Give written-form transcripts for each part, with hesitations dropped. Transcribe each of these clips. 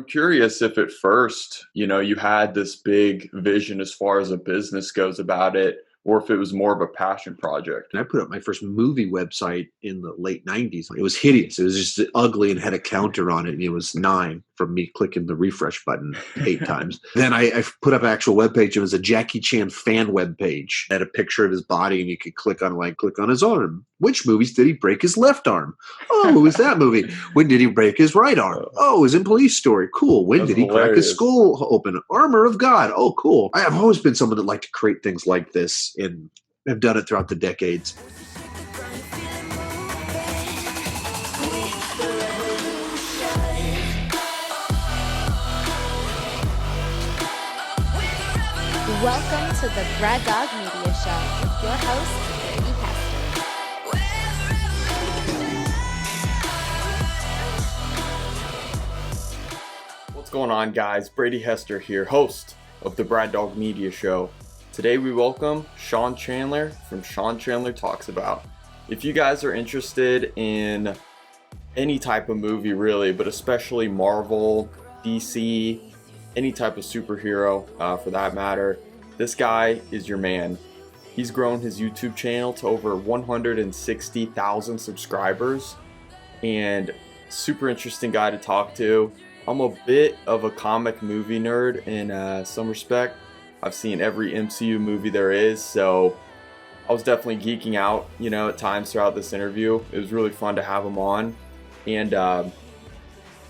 I'm curious if at first, you had this big vision as far as a business goes about it, or if it was more of a passion project. And I put up my first movie website in the late 90s. It was hideous. It was just ugly and had a counter on it. And it was 9 from me clicking the refresh button 8 times. Then I put up an actual webpage. It was a Jackie Chan fan webpage. It had a picture of his body and you could click on his arm. Which movies did he break his left arm? Oh, it was that movie. When did he break his right arm? Oh, it was in Police Story. Cool. When did he crack his skull open? Armor of God. Oh, cool. I have always been someone that liked to create things like this and have done it throughout the decades. Welcome to the Braddog Media Show with your host, Brady Hester. What's going on, guys? Brady Hester here, host of the Braddog Media Show. Today we welcome Sean Chandler from Sean Chandler Talks About. If you guys are interested in any type of movie really, but especially Marvel, DC, any type of superhero for that matter, this guy is your man. He's grown his YouTube channel to over 160,000 subscribers and super interesting guy to talk to. I'm a bit of a comic movie nerd in some respect. I've seen every MCU movie there is, so I was definitely geeking out, at times throughout this interview. It was really fun to have him on, and I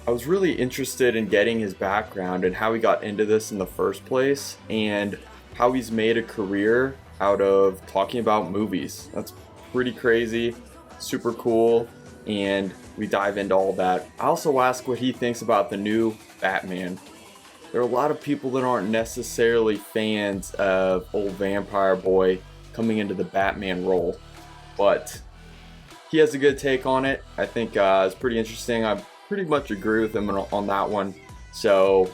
was really interested in getting his background and how he got into this in the first place, and how he's made a career out of talking about movies. That's pretty crazy, super cool, and we dive into all that. I also ask what he thinks about the new Batman. There are a lot of people that aren't necessarily fans of old vampire boy coming into the Batman role, but he has a good take on it. I think it's pretty interesting. I pretty much agree with him on that one. So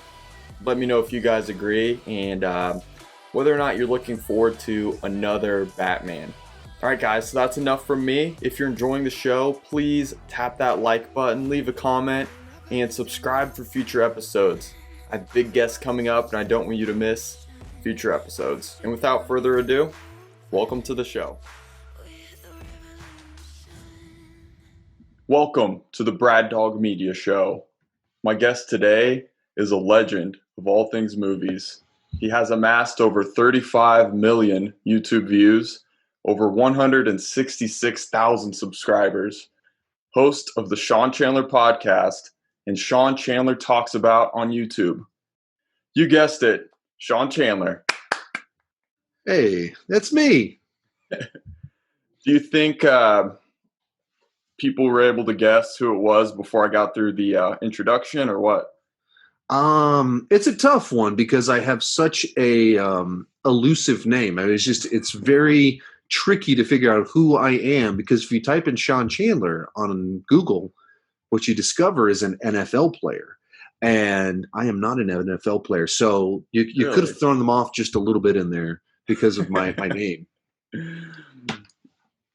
let me know if you guys agree and whether or not you're looking forward to another Batman. Alright guys, so that's enough from me. If you're enjoying the show, please tap that like button, leave a comment, and subscribe for future episodes. I have big guests coming up and I don't want you to miss future episodes. And without further ado, welcome to the show. Welcome to the Braddog Media Show. My guest today is a legend of all things movies. He has amassed over 35 million YouTube views, over 166,000 subscribers, host of the Sean Chandler Podcast, and Sean Chandler Talks About on YouTube. You guessed it, Sean Chandler. Hey, that's me. Do you think people were able to guess who it was before I got through the introduction, or what? It's a tough one because I have such a elusive name. I mean, it's very tricky to figure out who I am, because if you type in Sean Chandler on Google, what you discover is an NFL player. And I am not an NFL player. So you Really? could have thrown them off just a little bit in there because of my name.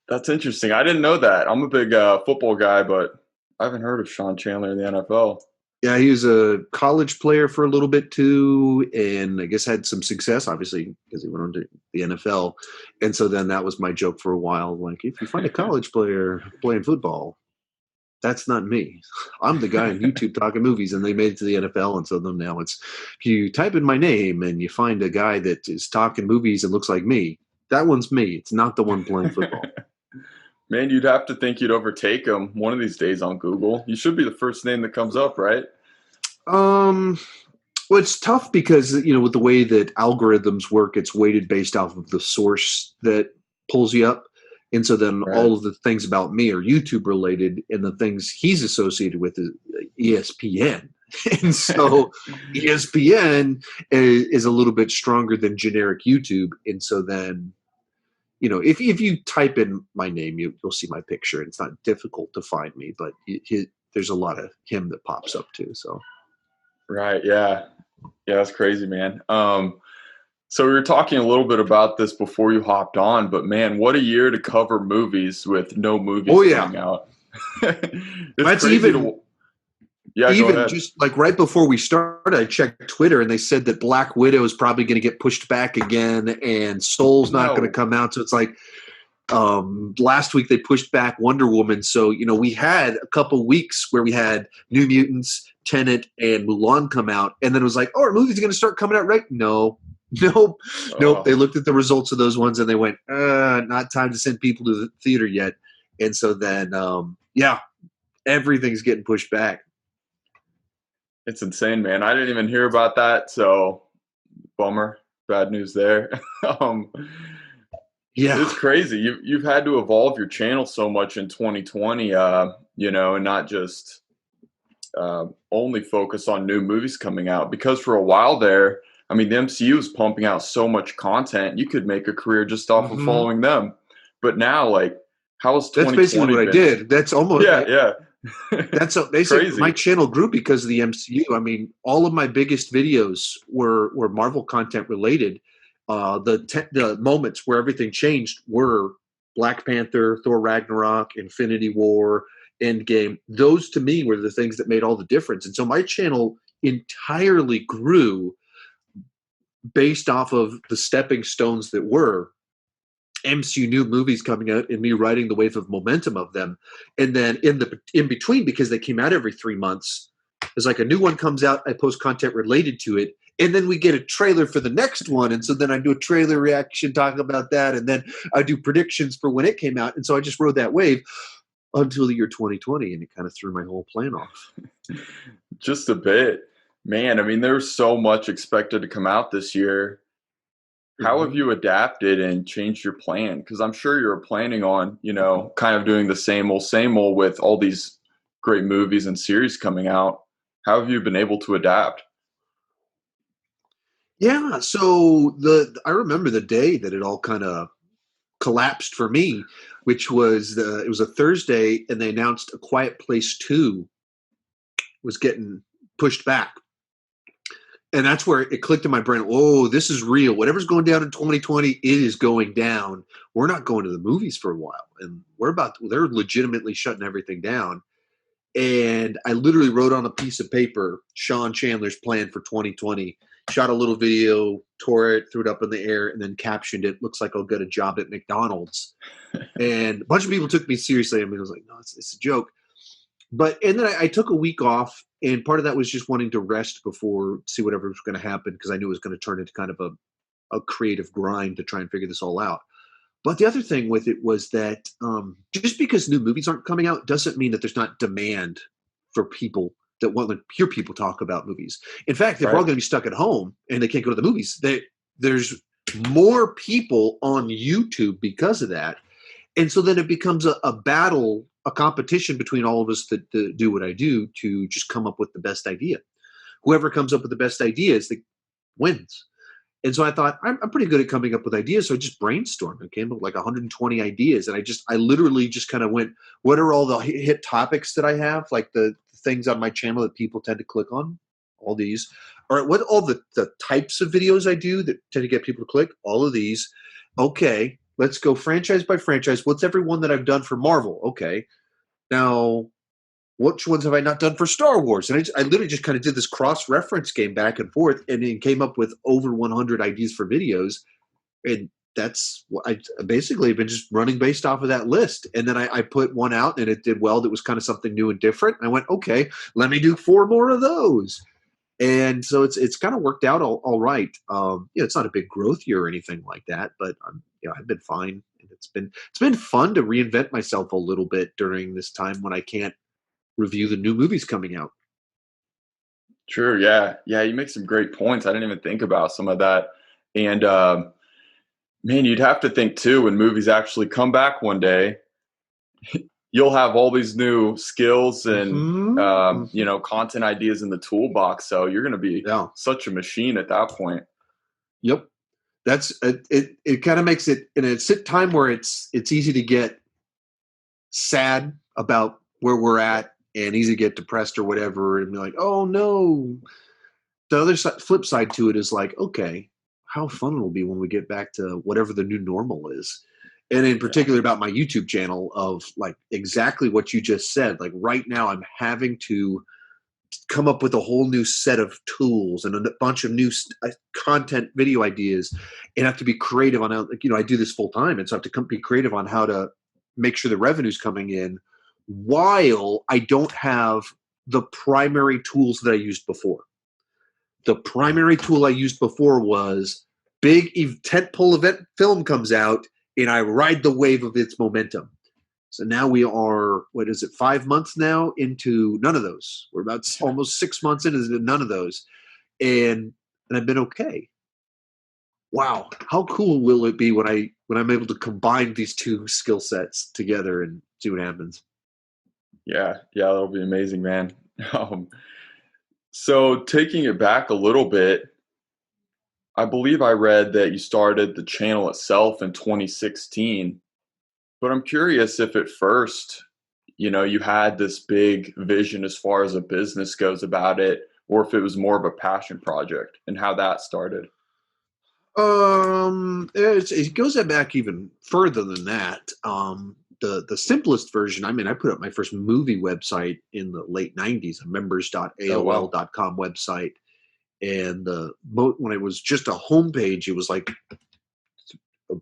That's interesting. I didn't know that. I'm a big football guy, but I haven't heard of Sean Chandler in the NFL. Yeah, he was a college player for a little bit too, and I guess had some success, obviously, because he went on to the NFL. And so then that was my joke for a while. Like, if you find a college player playing football, that's not me. I'm the guy on YouTube talking movies, and they made it to the NFL. And so then now it's, if you type in my name and you find a guy that is talking movies and looks like me, that one's me. It's not the one playing football. Man, you'd have to think you'd overtake him one of these days on Google. You should be the first name that comes up, right? Well, it's tough because, with the way that algorithms work, it's weighted based off of the source that pulls you up. And so then all of the things about me are YouTube related, and the things he's associated with is ESPN. And so ESPN is a little bit stronger than generic YouTube. And so then, if you type in my name, you'll see my picture. It's not difficult to find me, but there's a lot of him that pops up too. So, right, yeah, that's crazy, man. So we were talking a little bit about this before you hopped on, but man, what a year to cover movies with no movies coming out. That's even. Yeah, go even ahead. just like right before we started, I checked Twitter and they said that Black Widow is probably going to get pushed back again, and Soul's not going to come out. So it's like last week they pushed back Wonder Woman. So we had a couple weeks where we had New Mutants, Tenet, and Mulan come out, and then it was like, oh, our movie's going to start coming out right? Nope. They looked at the results of those ones and they went, not time to send people to the theater yet. And so then, everything's getting pushed back. It's insane, man. I didn't even hear about that. So bummer. Bad news there. It's crazy. You've had to evolve your channel so much in 2020, and not just only focus on new movies coming out, because for a while there, I mean, the MCU is pumping out so much content. You could make a career just off of following them. But now, like, how is 2020 That's basically what I did. That's almost That's basically crazy. My channel grew because of the MCU. I mean, all of my biggest videos were Marvel content related. The moments where everything changed were Black Panther, Thor Ragnarok, Infinity War, Endgame. Those to me were the things that made all the difference. And so my channel entirely grew based off of the stepping stones that were MCU new movies coming out and me riding the wave of momentum of them. And then in between, because they came out every 3 months, it's like a new one comes out, I post content related to it, and then we get a trailer for the next one. And so then I do a trailer reaction, talk about that, and then I do predictions for when it came out. And so I just rode that wave until the year 2020, and it kind of threw my whole plan off. Just a bit. Man, I mean, there's so much expected to come out this year. How have you adapted and changed your plan? Because I'm sure you're planning on, kind of doing the same old with all these great movies and series coming out. How have you been able to adapt? Yeah, so I remember the day that it all kind of collapsed for me, which was it was a Thursday, and they announced A Quiet Place 2 was getting pushed back. And that's where it clicked in my brain. Oh, this is real. Whatever's going down in 2020, it is going down. We're not going to the movies for a while. And they're legitimately shutting everything down. And I literally wrote on a piece of paper Sean Chandler's plan for 2020, shot a little video, tore it, threw it up in the air, and then captioned it, looks like I'll get a job at McDonald's. And a bunch of people took me seriously. I mean, I was like, no, it's a joke. And then I took a week off, and part of that was just wanting to rest before see whatever was going to happen, because I knew it was going to turn into kind of a creative grind to try and figure this all out. But the other thing with it was that just because new movies aren't coming out doesn't mean that there's not demand for people that want to hear people talk about movies. In fact, if we're all going to be stuck at home and they can't go to the movies, there's more people on YouTube because of that. And so then it becomes a battle, a competition between all of us that do what I do to just come up with the best idea. Whoever comes up with the best ideas that wins. And so I thought, I'm pretty good at coming up with ideas. So I just brainstormed. I came up with like 120 ideas. And I literally just kind of went, what are all the hit topics that I have? Like the things on my channel that people tend to click on? All these. All right, what all the types of videos I do that tend to get people to click? All of these. Okay. Let's go franchise by franchise. What's every one that I've done for Marvel? Okay. Now, which ones have I not done for Star Wars? And I literally just kind of did this cross-reference game back and forth, and then came up with over 100 ideas for videos. And that's what I basically have been just running based off of that list. And then I put one out, and it did well. That was kind of something new and different. And I went, okay, let me do 4 more of those. And so it's kind of worked out all right. It's not a big growth year or anything like that, but I've been fine. And it's been fun to reinvent myself a little bit during this time when I can't review the new movies coming out. Sure, yeah. You make some great points. I didn't even think about some of that. And man, you'd have to think too, when movies actually come back one day, you'll have all these new skills and content ideas in the toolbox. So you're going to be such a machine at that point. Yep. That's it. It kind of makes it, and it's a time where it's easy to get sad about where we're at, and easy to get depressed or whatever, and be like, oh no. The other flip side to it is like, okay, how fun it'll be when we get back to whatever the new normal is. And in particular about my YouTube channel, of like exactly what you just said. Like right now I'm having to come up with a whole new set of tools and a bunch of new content video ideas, and have to be creative on how, I do this full time. And so I have to be creative on how to make sure the revenue's coming in while I don't have the primary tools that I used before. The primary tool I used before was big tentpole event film comes out and I ride the wave of its momentum. So now we are, 5 months now into none of those. We're about almost 6 months into none of those. And I've been okay. Wow. How cool will it be when I'm able to combine these two skill sets together and see what happens? Yeah, that'll be amazing, man. So taking it back a little bit, I believe I read that you started the channel itself in 2016. But I'm curious if at first, you had this big vision as far as a business goes about it, or if it was more of a passion project and how that started. It goes back even further than that. The simplest version, I put up my first movie website in the late 90s, a members.aol.com website. And when it was just a homepage, it was like a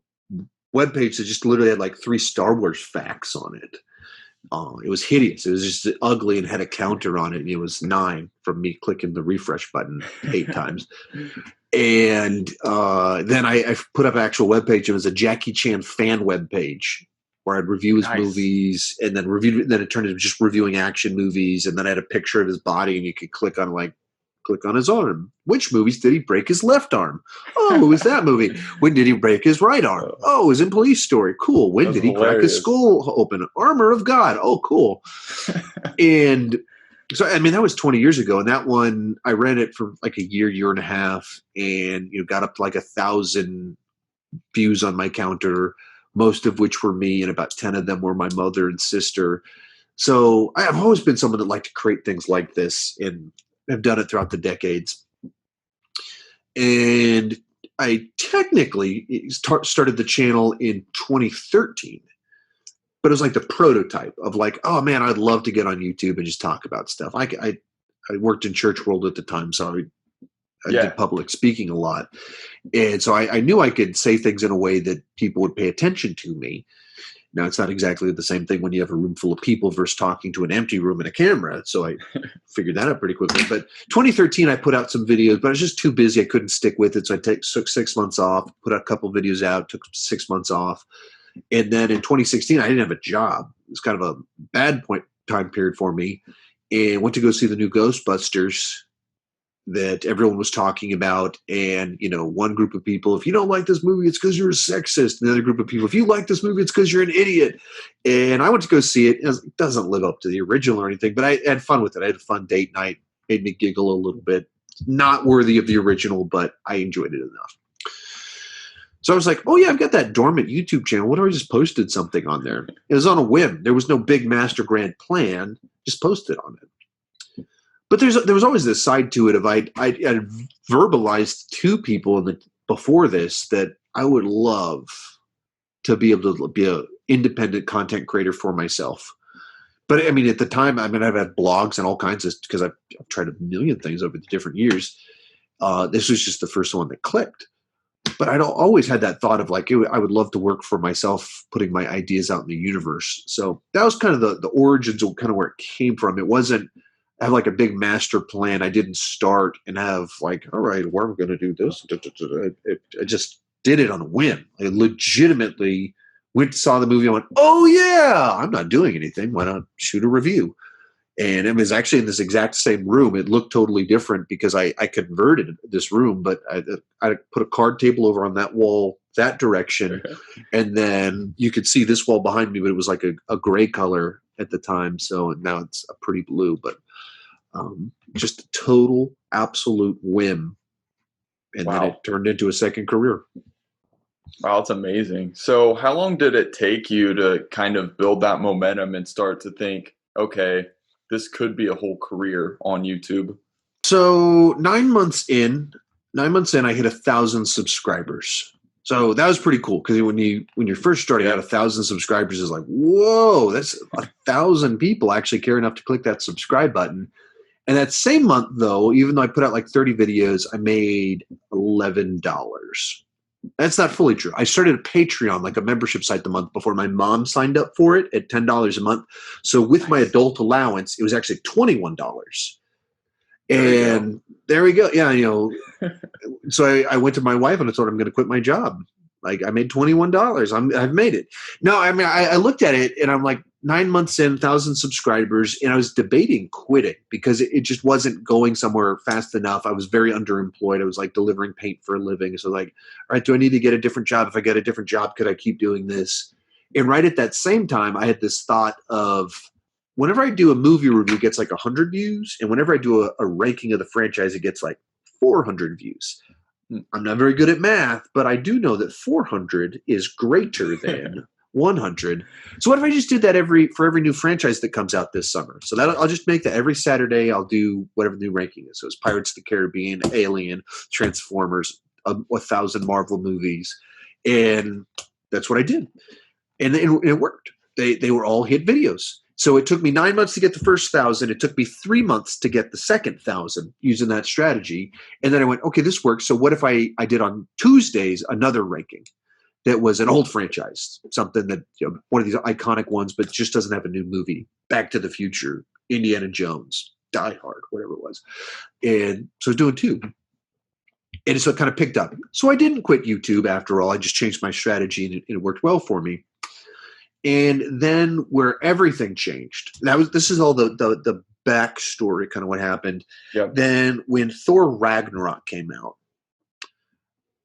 webpage that just literally had like 3 Star Wars facts on it. It was hideous. It was just ugly and had a counter on it. And it was 9 from me clicking the refresh button 8 times. And then I put up an actual webpage. It was a Jackie Chan fan webpage where I'd review his movies, and then then it turned into just reviewing action movies. And then I had a picture of his body, and you could click on his arm. Which movies did he break his left arm? Oh, who was that movie? When did he break his right arm? Oh, it was in Police Story. Cool. When did he crack his skull open? Armor of God. Oh, cool. And so, that was 20 years ago. And that one, I ran it for like a year and a half, and got up to like 1,000 views on my counter, most of which were me, and about 10 of them were my mother and sister. So I've always been someone that liked to create things like this, and have done it throughout the decades. And I technically started the channel in 2013, but it was like the prototype of like, oh man, I'd love to get on YouTube and just talk about stuff. I worked in church world at the time, so I did public speaking a lot. And so I knew I could say things in a way that people would pay attention to me. Now, it's not exactly the same thing when you have a room full of people versus talking to an empty room and a camera. So I figured that out pretty quickly. But 2013, I put out some videos, but I was just too busy. I couldn't stick with it. So I took 6 months off, put out a couple videos out, took 6 months off. And then in 2016, I didn't have a job. It was kind of a bad time period for me. And went to go see the new Ghostbusters that everyone was talking about. And, one group of people, if you don't like this movie, it's because you're a sexist. Another group of people, if you like this movie, it's because you're an idiot. And I went to go see it. It doesn't live up to the original or anything, but I had fun with it. I had a fun date night, made me giggle a little bit. Not worthy of the original, but I enjoyed it enough. So I was like, oh yeah, I've got that dormant YouTube channel. What if I just posted something on there? It was on a whim. There was no big master grand plan. Just posted on it. But there was always this side to it of I verbalized to people before this that I would love to be able to be an independent content creator for myself. But at the time, I've had blogs and all kinds of, because I've tried a million things over the different years. This was just the first one that clicked. But I'd always had that thought of like, I would love to work for myself, putting my ideas out in the universe. So that was kind of the origins of kind of where it came from. It wasn't have like a big master plan. I didn't start and have like, all right, where am I going to do this? I just did it on a whim. I legitimately saw the movie and went, oh yeah, I'm not doing anything. Why not shoot a review? And it was actually in this exact same room. It looked totally different because I converted this room, but I put a card table over on that wall, that direction. And then you could see this wall behind me, but it was like a gray color at the time. So now it's a pretty blue, but just a total absolute whim. And then it turned into a second career. Wow, that's amazing. So how long did it take you to kind of build that momentum and start to think, okay, this could be a whole career on YouTube? So 9 months in, I hit 1,000 subscribers. So that was pretty cool because when you're first starting out, 1,000 subscribers is like, whoa, that's 1,000 people actually care enough to click that subscribe button. And that same month, though, even though I put out like 30 videos, I made $11. That's not fully true. I started a Patreon, like a membership site, the month before. My mom signed up for it at $10 a month. So with my adult allowance, it was actually $21. And there we go. Yeah, so I went to my wife and I told her I'm going to quit my job. Like, I made $21. I've made it. No, I mean, I looked at it and I'm like, 9 months in, 1,000 subscribers, and I was debating quitting because it just wasn't going somewhere fast enough. I was very underemployed. I was like delivering paint for a living. So like, all right, do I need to get a different job? If I get a different job, could I keep doing this? And right at that same time, I had this thought of, whenever I do a movie review, it gets like 100 views. And whenever I do a ranking of the franchise, it gets like 400 views. I'm not very good at math, but I do know that 400 is greater than 100. So what if I just did that for every new franchise that comes out this summer? So that I'll just make that every Saturday. I'll do whatever the new ranking is. So it's Pirates of the Caribbean, Alien, Transformers, 1,000 Marvel movies. And that's what I did. And it worked. They were all hit videos. So it took me 9 months to get the first 1,000. It took me 3 months to get the second 1,000 using that strategy. And then I went, okay, this works. So what if I did on Tuesdays another ranking that was an old franchise, something that, one of these iconic ones, but just doesn't have a new movie? Back to the Future, Indiana Jones, Die Hard, whatever it was. And so I was doing two. And so it kind of picked up. So I didn't quit YouTube after all. I just changed my strategy and it worked well for me. And then where everything changed, this is all the backstory, kind of what happened. Yep. Then when Thor Ragnarok came out,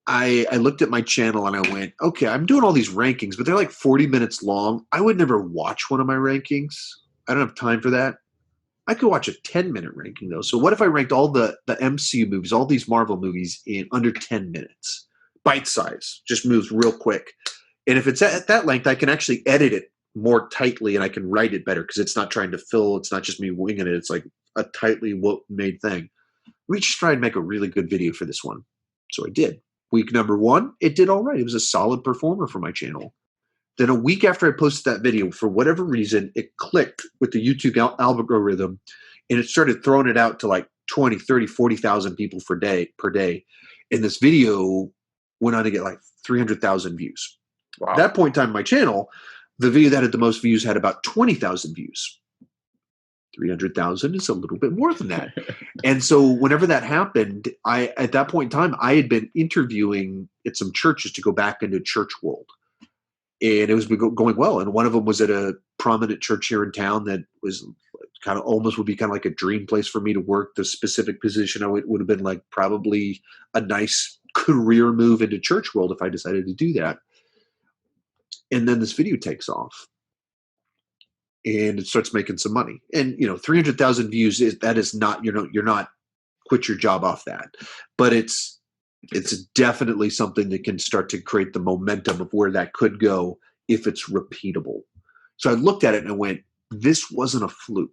I looked at my channel and I went, okay, I'm doing all these rankings, but they're like 40 minutes long. I would never watch one of my rankings. I don't have time for that. I could watch a 10-minute ranking though. So what if I ranked all the MCU movies, all these Marvel movies in under 10 minutes? Bite size, just moves real quick. And if it's at that length, I can actually edit it more tightly and I can write it better because it's not trying to fill. It's not just me winging it. It's like a tightly made thing. We just try and make a really good video for this one. So I did. Week number 1, it did all right. It was a solid performer for my channel. Then a week after I posted that video, for whatever reason, it clicked with the YouTube algorithm and it started throwing it out to like 20, 30, 40,000 people per day. And this video went on to get like 300,000 views. Wow. At that point in time on my channel, the video that had the most views had about 20,000 views. 300,000 is a little bit more than that. And so whenever that happened, at that point in time, I had been interviewing at some churches to go back into church world. And it was going well. And one of them was at a prominent church here in town that was kind of almost would be kind of like a dream place for me to work. The specific position I would have been like probably a nice career move into church world if I decided to do that. And then this video takes off. And it starts making some money. And 300,000 views is not you're not quit your job off that. But it's definitely something that can start to create the momentum of where that could go if it's repeatable. So I looked at it and I went, this wasn't a fluke.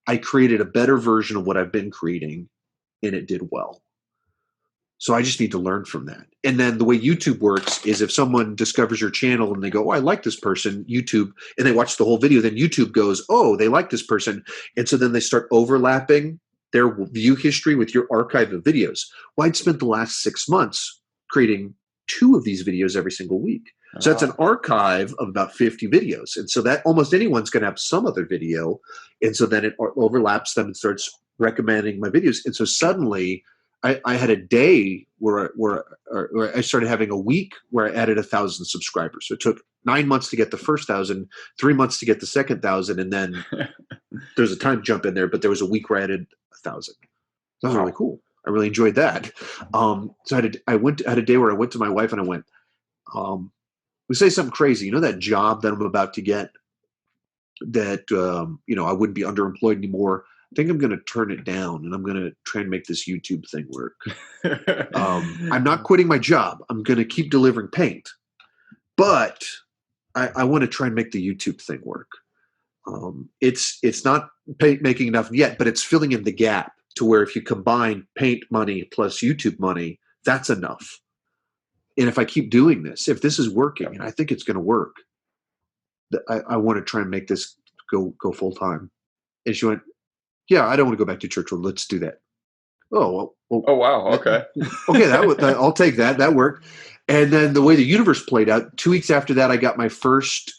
I created a better version of what I've been creating and it did well. So I just need to learn from that. And then the way YouTube works is if someone discovers your channel and they go, oh, I like this person, YouTube, and they watch the whole video, then YouTube goes, oh, they like this person. And so then they start overlapping their view history with your archive of videos. Well, I'd spent the last 6 months creating 2 of these videos every single week. So that's an archive of about 50 videos. And so that almost anyone's going to have some other video. And so then it overlaps them and starts recommending my videos. And so suddenly I had a day where I started having a week where I added 1,000 subscribers. So it took 9 months to get the first 1,000, 3 months to get the second 1,000, and then there's a time jump in there. But there was a week where I added 1,000. That was really cool. I really enjoyed that. So I had a day where I went to my wife and I went, we say something crazy. That job that I'm about to get that I wouldn't be underemployed anymore. I think I'm going to turn it down and I'm going to try and make this YouTube thing work. I'm not quitting my job. I'm going to keep delivering paint, but I want to try and make the YouTube thing work. It's not making enough yet, but it's filling in the gap to where if you combine paint money plus YouTube money, that's enough. And if I keep doing this, if this is working, and I think it's going to work, I want to try and make this go full time. And she went, Yeah, I don't want to go back to church world. Let's do that. Oh, well Oh, wow. Okay. okay, I'll take that. That worked. And then the way the universe played out, 2 weeks after that, I got my first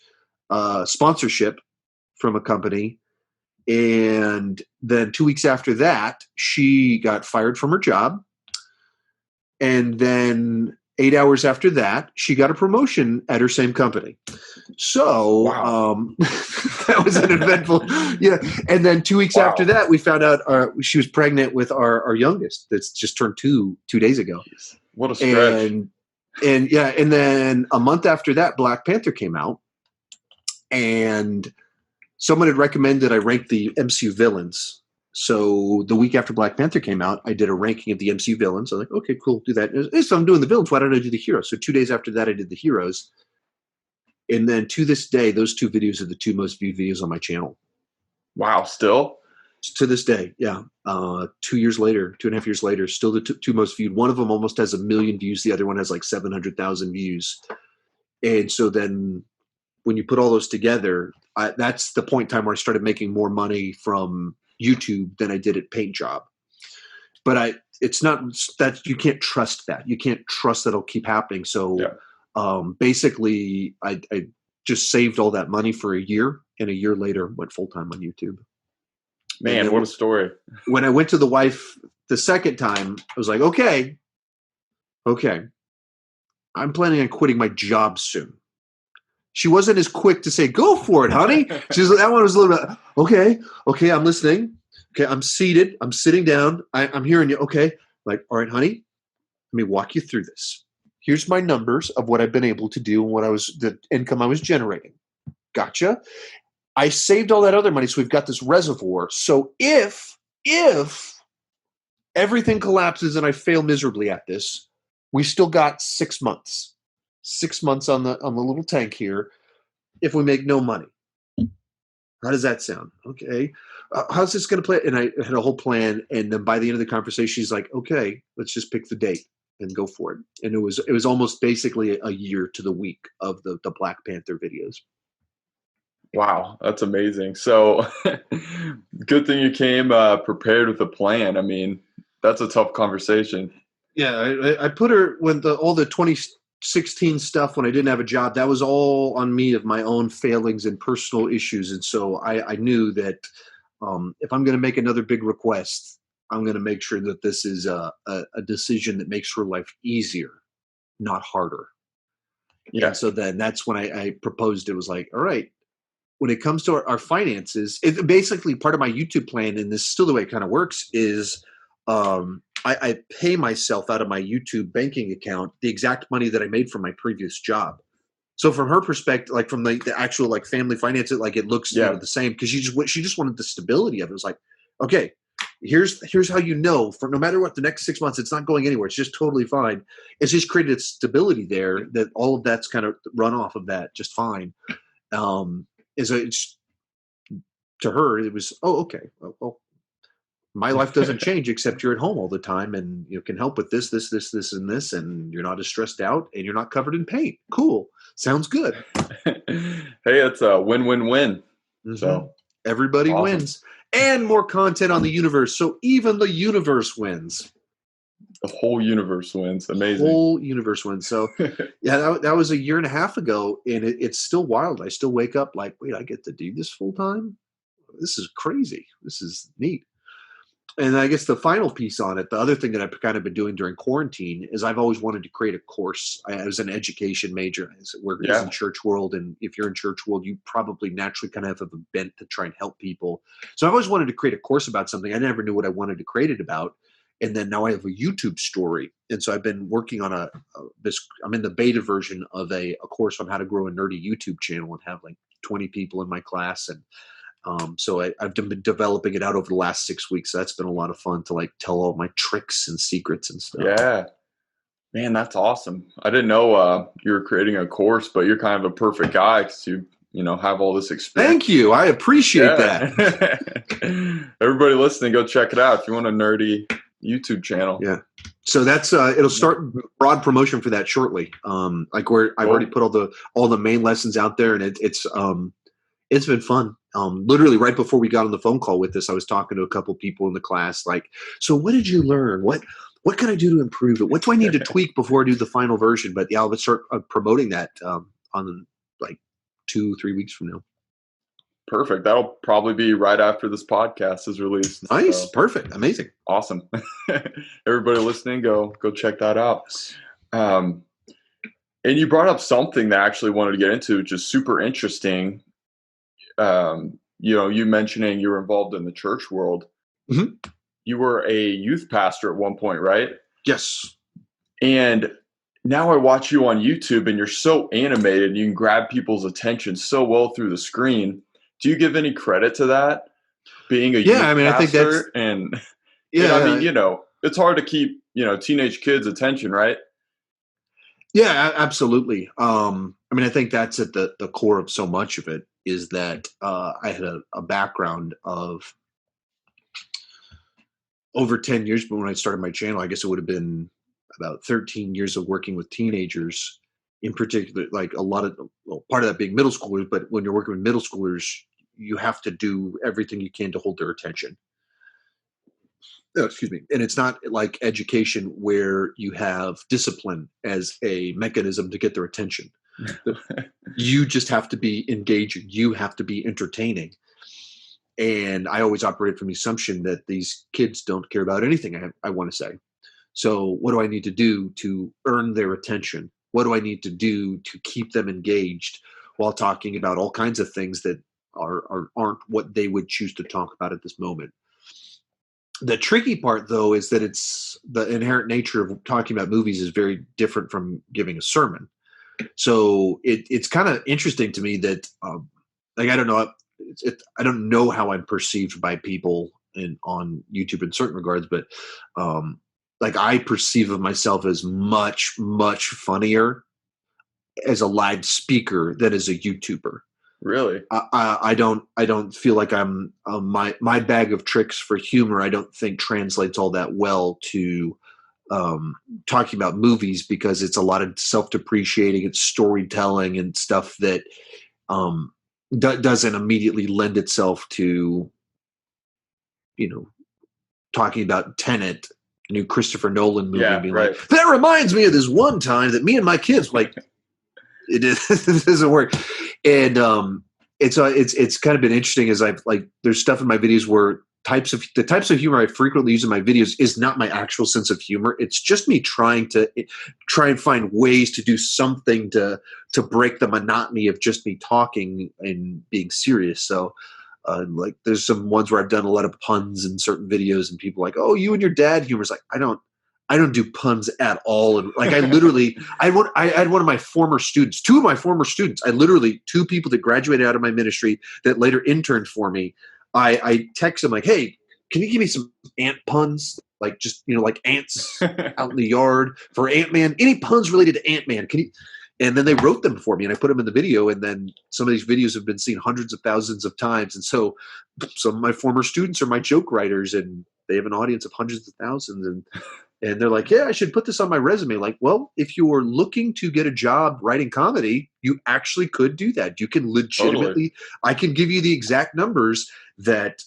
sponsorship from a company. And then 2 weeks after that, she got fired from her job. And then 8 hours after that, she got a promotion at her same company. So Wow. that was an eventful, yeah. And then 2 weeks after that, we found out she was pregnant with our youngest. That's just turned 2 days ago. What a stretch. And yeah, and then a month after that, Black Panther came out, and someone had recommended I rank the MCU villains. So the week after Black Panther came out, I did a ranking of the MCU villains. I was like, okay, cool, do that. So I'm doing the villains. Why don't I do the heroes? So 2 days after that, I did the heroes. And then to this day, those 2 videos are the 2 most viewed videos on my channel. Wow, still? To this day, yeah. 2 years later, 2.5 years later, still the 2 most viewed. One of them almost has 1 million views. The other one has like 700,000 views. And so then when you put all those together, that's the point in time where I started making more money from YouTube than I did at Paint Job. But it's not that you can't trust that. You can't trust that it'll keep happening. So basically, I just saved all that money for a year, and a year later went full time on YouTube. Man, what a story! When I went to the wife the second time, I was like, okay, I'm planning on quitting my job soon. She wasn't as quick to say, go for it, honey. That one was a little bit, okay, I'm listening. Okay, I'm seated. I'm sitting down. I'm hearing you. Okay. Like, all right, honey, let me walk you through this. Here's my numbers of what I've been able to do and the income I was generating. Gotcha. I saved all that other money, so we've got this reservoir. So if everything collapses and I fail miserably at this, we still got 6 months. 6 months on the little tank here if we make no money. How does that sound? Okay. How's this going to play? And I had a whole plan. And then by the end of the conversation, she's like, okay, let's just pick the date and go for it. And it was almost basically a year to the week of the Black Panther videos. Wow, that's amazing. So good thing you came prepared with a plan. I mean, that's a tough conversation. Yeah, I put her when all the 2016 stuff when I didn't have a job, that was all on me of my own failings and personal issues. And so I knew that if I'm going to make another big request, I'm going to make sure that this is a decision that makes her life easier, not harder. Yeah. And so then that's when I proposed. It was like, all right, when it comes to our finances, basically part of my YouTube plan, and this is still the way it kind of works, is I pay myself out of my YouTube banking account the exact money that I made from my previous job. So from her perspective, like from the actual like family finances, like it looks the same, because she just wanted the stability of it. It was like, okay, here's how you know, for no matter what, the next 6 months, it's not going anywhere. It's just totally fine. It's just created stability there that all of that's kind of run off of that just fine. It's to her, it was, oh, okay, well, my life doesn't change except you're at home all the time, and you can help with this, and this, and you're not as stressed out, and you're not covered in paint. Cool. Sounds good. Hey, it's a win-win-win. Mm-hmm. So everybody wins. And more content on the universe. So even the universe wins. The whole universe wins. Amazing. The whole universe wins. So yeah, that was a year and a half ago, and it's still wild. I still wake up like, wait, I get to do this full time? This is crazy. This is neat. And I guess the final piece on it, the other thing that I've kind of been doing during quarantine, is I've always wanted to create a course. I was an education major. I worked in church world, and if you're in church world, you probably naturally kind of have a bent to try and help people. So I've always wanted to create a course about something. I never knew what I wanted to create it about. And then now I have a YouTube story. And so I've been working on I'm in the beta version of a course on how to grow a nerdy YouTube channel and have like 20 people in my class. And so I've been developing it out over the last 6 weeks. So that's been a lot of fun to like tell all my tricks and secrets and stuff. Yeah, man, that's awesome. I didn't know you were creating a course, but you're kind of a perfect guy because you have all this experience. Thank you. I appreciate that. Everybody listening, go check it out if you want a nerdy YouTube channel. Yeah. So that's it'll start broad promotion for that shortly. I've already put all the main lessons out there, and it's It's been fun. Literally right before we got on the phone call with this, I was talking to a couple people in the class, like, so what did you learn? What can I do to improve it? What do I need to tweak before I do the final version? But yeah, I'll start promoting that on like 2-3 weeks from now. Perfect. That'll probably be right after this podcast is released. Nice. So, perfect. Amazing. awesome. Everybody listening, go check that out. And you brought up something that I actually wanted to get into, which is super interesting. You mentioning you were involved in the church world. Mm-hmm. You were a youth pastor at one point, right? Yes. And now I watch you on YouTube and you're so animated. You can grab people's attention so well through the screen. Do you give any credit to that? Being a youth pastor? I think that's... And yeah, it's hard to keep, teenage kids' attention, right? Yeah, absolutely. I think that's at the core of so much of it, is that I had a background of over 10 years, but when I started my channel, I guess it would have been about 13 years of working with teenagers in particular, like part of that being middle schoolers, but when you're working with middle schoolers, you have to do everything you can to hold their attention. Oh, excuse me. And it's not like education where you have discipline as a mechanism to get their attention. You just have to be engaging. You have to be entertaining. And I always operate from the assumption that these kids don't care about anything I want to say. So what do I need to do to earn their attention? What do I need to do to keep them engaged while talking about all kinds of things that aren't what they would choose to talk about at this moment? The tricky part, though, is that it's the inherent nature of talking about movies is very different from giving a sermon. So it's kind of interesting to me that, I don't know, I don't know how I'm perceived by people on YouTube in certain regards, but I perceive of myself as much, much funnier as a live speaker than as a YouTuber. Really? I don't feel like I'm my bag of tricks for humor. I don't think translates all that well to talking about movies, because it's a lot of self-depreciating, it's storytelling and stuff that doesn't immediately lend itself to talking about Tenet, new Christopher Nolan movie, and being right. like, that reminds me of this one time that me and my kids it doesn't work. And it's kind of been interesting as there's stuff in my videos where the types of humor I frequently use in my videos is not my actual sense of humor. It's just me trying and find ways to do something to break the monotony of just me talking and being serious. So there's some ones where I've done a lot of puns in certain videos, and people are like, oh, you and your dad humor. Is like, I don't do puns at all. And I had one of my former students, two of my former students, two people that graduated out of my ministry that later interned for me. I text them like, hey, can you give me some ant puns? Like ants out in the yard for Ant-Man, any puns related to Ant-Man. Can you? And then they wrote them for me and I put them in the video. And then some of these videos have been seen hundreds of thousands of times. And so some of my former students are my joke writers, and they have an audience of hundreds of thousands. And they're like, yeah, I should put this on my resume. Like, well, if you were looking to get a job writing comedy, you actually could do that. You can legitimately, I can give you the exact numbers that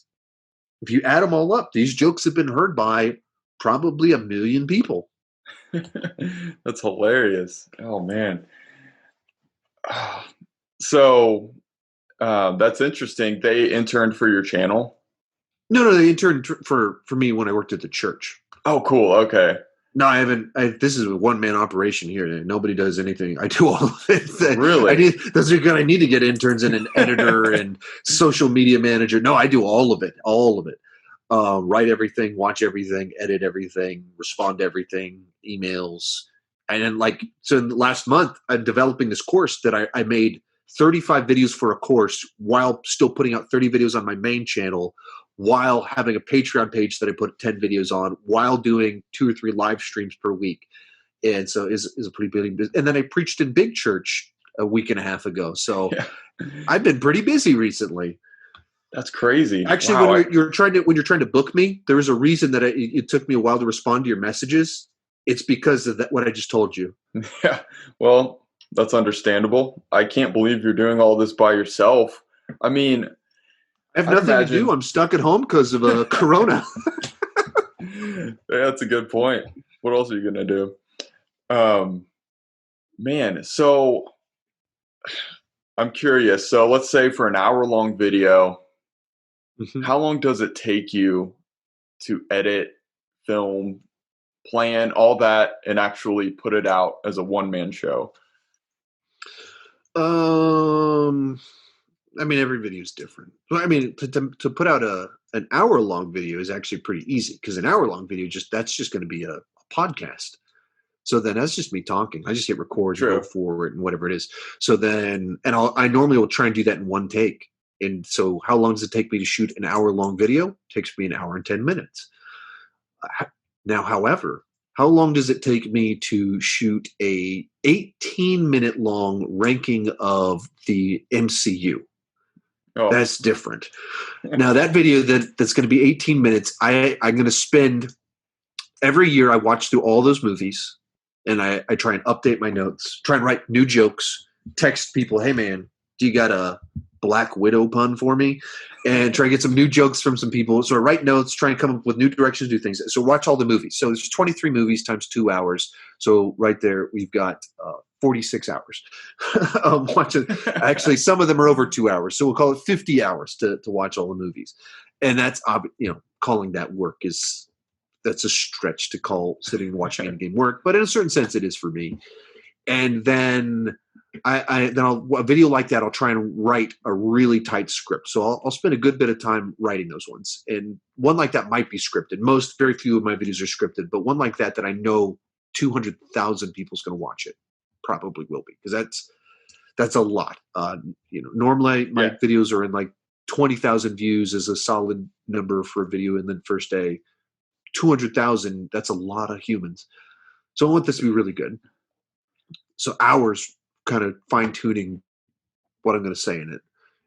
if you add them all up, these jokes have been heard by probably 1 million people. That's hilarious. Oh, man. So that's interesting. They interned for your channel? No, they interned for me when I worked at the church. Oh, cool. Okay. No, I haven't. This is a one-man operation here. Nobody does anything. I do all of it. Really? I need to get interns and an editor and social media manager. No, I do all of it. All of it. Write everything, watch everything, edit everything, respond to everything, emails. And then so in the last month, I'm developing this course that I made 35 videos for a course while still putting out 30 videos on my main channel, while having a Patreon page that I put 10 videos on, while doing 2 or 3 live streams per week. And so is a pretty big business. And then I preached in big church a week and a half ago. So yeah. I've been pretty busy recently. That's crazy. Actually, wow. when you're trying to book me, there was a reason that it took me a while to respond to your messages. It's because of what I just told you. Yeah. Well, that's understandable. I can't believe you're doing all this by yourself. I mean, I have nothing to do. I'm stuck at home because of Corona. Yeah, that's a good point. What else are you gonna do? Man, so I'm curious. So let's say for an hour-long video, how long does it take you to edit, film, plan, all that, and actually put it out as a one-man show? I mean, every video is different. I mean, to put out an hour-long video is actually pretty easy because an hour-long video that's just going to be a podcast. So then that's just me talking. I just hit record and go forward and whatever it is. So then, and I normally will try and do that in one take. And so how long does it take me to shoot an hour-long video? It takes me an hour and 10 minutes. Now, however, how long does it take me to shoot a 18-minute long ranking of the MCU? Oh. That's different. Now, that video that's going to be 18 minutes, I'm going to spend every year I watch through all those movies. And I try and update my notes, try and write new jokes, text people, hey, man, do you got a Black Widow pun for me? And try and get some new jokes from some people. So I write notes, try and come up with new directions to do things. So watch all the movies. So there's 23 movies times 2 hours. So right there, we've got 46 hours. Watching. Actually, some of them are over 2 hours. So we'll call it 50 hours to watch all the movies. And that's, calling that work that's a stretch to call sitting and watching a game work, but in a certain sense, it is for me. And then a video like that, I'll try and write a really tight script. So I'll spend a good bit of time writing those ones. And one like that might be scripted. Very few of my videos are scripted, but one like that I know 200,000 people's going to watch it probably will be, because that's a lot. Normally my videos are in like 20,000 views is a solid number for a video in the first day. 200,000, that's a lot of humans. So I want this to be really good. So hours kind of fine-tuning what I'm going to say in it.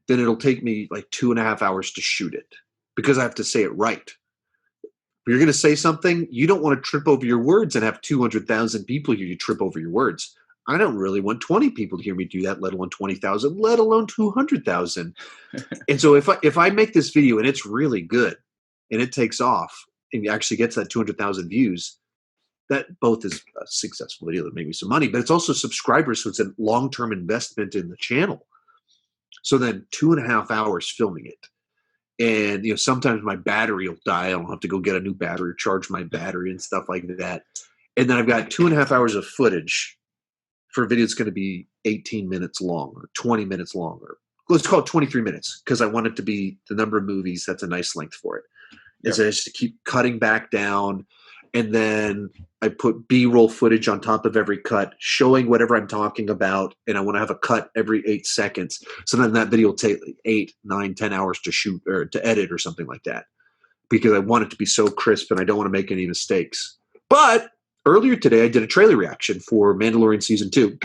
Then it'll take me like 2.5 hours to shoot it because I have to say it right. If you're going to say something, you don't want to trip over your words and have 200,000 people hear you trip over your words. I don't really want 20 people to hear me do that, let alone 20,000, let alone 200,000. And so if I make this video and it's really good and it takes off, and actually gets that 200,000 views, that both is a successful video that made me some money, but it's also subscribers, so it's a long-term investment in the channel. So then 2.5 hours filming it. And, sometimes my battery will die. I don't have to go get a new battery or charge my battery and stuff like that. And then I've got 2.5 hours of footage for a video that's going to be 18 minutes long or 20 minutes long, or let's call it 23 minutes because I want it to be the number of movies. That's a nice length for it. Is I just keep cutting back down, and then I put B-roll footage on top of every cut, showing whatever I'm talking about, and I want to have a cut every 8 seconds. So then that video will take 8, 9, 10 hours to shoot or to edit or something like that, because I want it to be so crisp and I don't want to make any mistakes. But earlier today, I did a trailer reaction for Mandalorian Season 2.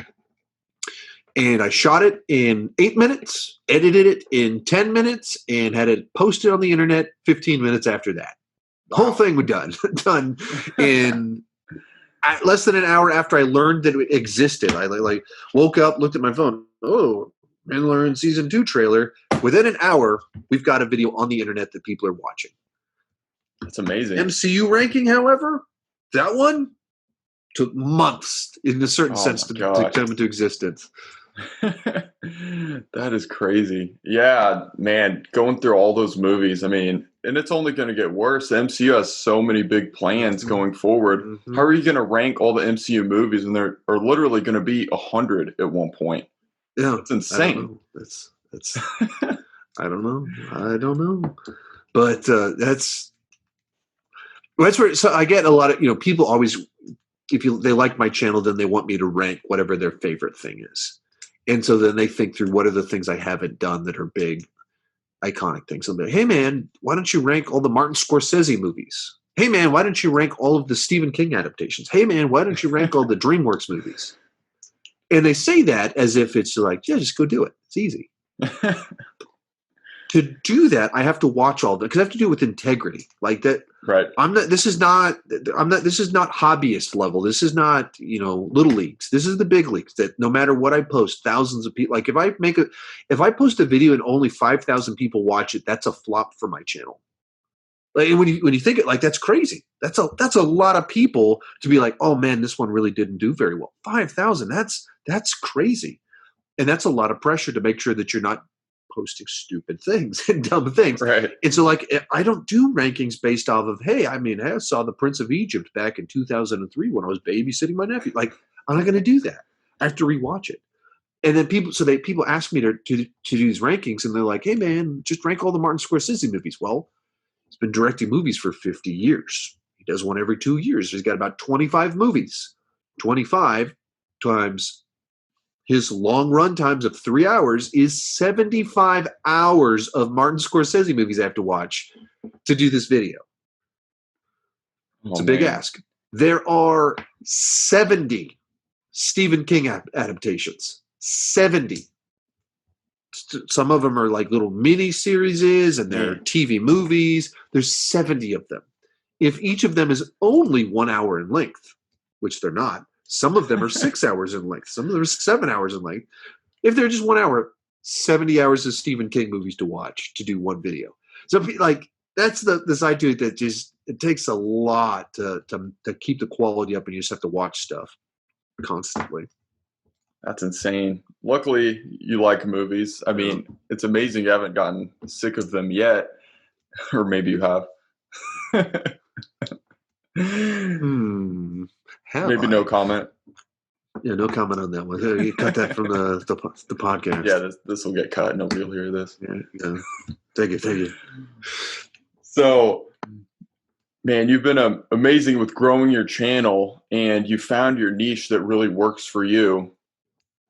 And I shot it in 8 minutes, edited it in 10 minutes, and had it posted on the internet 15 minutes after that. The whole thing was done in less than an hour after I learned that it existed. I woke up, looked at my phone. Oh, Mandalorian Season 2 trailer. Within an hour, we've got a video on the internet that people are watching. That's amazing. MCU ranking, however, that one took months in a certain sense to come into existence. That is crazy. Yeah, man, going through all those movies, I mean, and it's only going to get worse. The MCU has so many big plans going forward. Mm-hmm. How are you going to rank all the MCU movies when there are literally going to be 100 at one point? Yeah, it's insane. That's I don't know. But that's where, so I get a lot of, people always, they like my channel, then they want me to rank whatever their favorite thing is. And so then they think through what are the things I haven't done that are big, iconic things. So they're like, hey, man, why don't you rank all the Martin Scorsese movies? Hey, man, why don't you rank all of the Stephen King adaptations? Hey, man, why don't you rank all the DreamWorks movies? And they say that as if it's like, yeah, just go do it. It's easy. to do that, I have to watch all that because I have to do it with integrity. Like that. Right. This is not hobbyist level. This is not, little leagues. This is the big leagues that no matter what I post, thousands of people, like if I post a video and only 5,000 people watch it, that's a flop for my channel. Like, and when you think it, like, that's crazy. That's a lot of people to be like, oh man, this one really didn't do very well. 5,000. That's crazy. And that's a lot of pressure to make sure that you're not posting stupid things and dumb things. Right. And so, like, I don't do rankings based off of, hey, I saw The Prince of Egypt back in 2003 when I was babysitting my nephew. Like, I'm not going to do that. I have to rewatch it. And then people ask me to do these rankings, and they're like, hey man, just rank all the Martin Scorsese movies. Well, he's been directing movies for 50 years. He does one every 2 years. He's got about 25 movies. 25 times his long run times of 3 hours is 75 hours of Martin Scorsese movies I have to watch to do this video. It's a big ask. There are 70 Stephen King adaptations. 70. Some of them are like little mini series and they're TV movies. There's 70 of them. If each of them is only 1 hour in length, which they're not, some of them are 6 hours in length. Some of them are 7 hours in length. If they're just 1 hour, 70 hours of Stephen King movies to watch to do one video. So, like, that's the side to it that just, it takes a lot to keep the quality up, and you just have to watch stuff constantly. That's insane. Luckily, you like movies. I mean, it's amazing you haven't gotten sick of them yet. Or maybe you have. Maybe no comment. Yeah, no comment on that one. You cut that from the podcast. Yeah, this will get cut. Nobody will hear this. Yeah. Thank you. So, man, you've been amazing with growing your channel, and you found your niche that really works for you.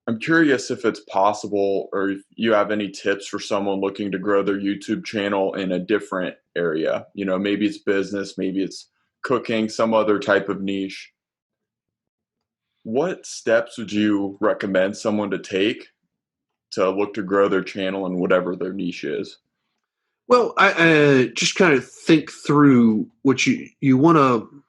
I'm curious if it's possible, or if you have any tips for someone looking to grow their YouTube channel in a different area. Maybe it's business, maybe it's cooking, some other type of niche. What steps would you recommend someone to take to look to grow their channel in whatever their niche is? Well, I just kind of think through what you want to.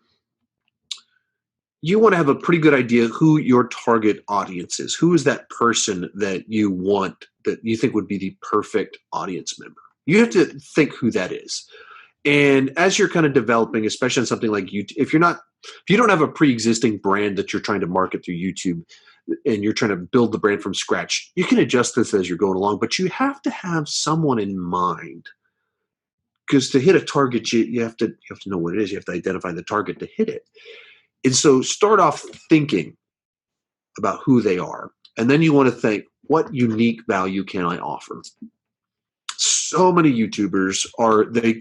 You want to have a pretty good idea who your target audience is. Who is that person that you want, that you think would be the perfect audience member? You have to think who that is. And as you're kind of developing, especially on something like YouTube, if you don't have a pre-existing brand that you're trying to market through YouTube and you're trying to build the brand from scratch, you can adjust this as you're going along, but you have to have someone in mind. Because to hit a target, you have to know what it is. You have to identify the target to hit it. And so start off thinking about who they are. And then you want to think, what unique value can I offer? So many YouTubers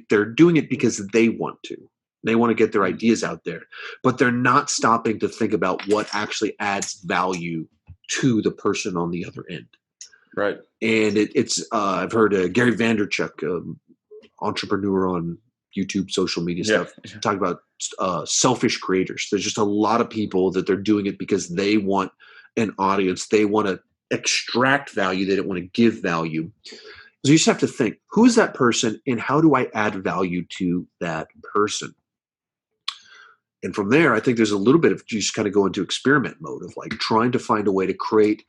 they're doing it because they want to. They want to get their ideas out there. But they're not stopping to think about what actually adds value to the person on the other end. Right. And I've heard Gary Vaynerchuk, entrepreneur on YouTube, social media stuff, talk about selfish creators. There's just a lot of people that they're doing it because they want an audience. They want to extract value. They don't want to give value. So you just have to think, who is that person and how do I add value to that person? And from there, I think there's a little bit of just kind of go into experiment mode of like trying to find a way to create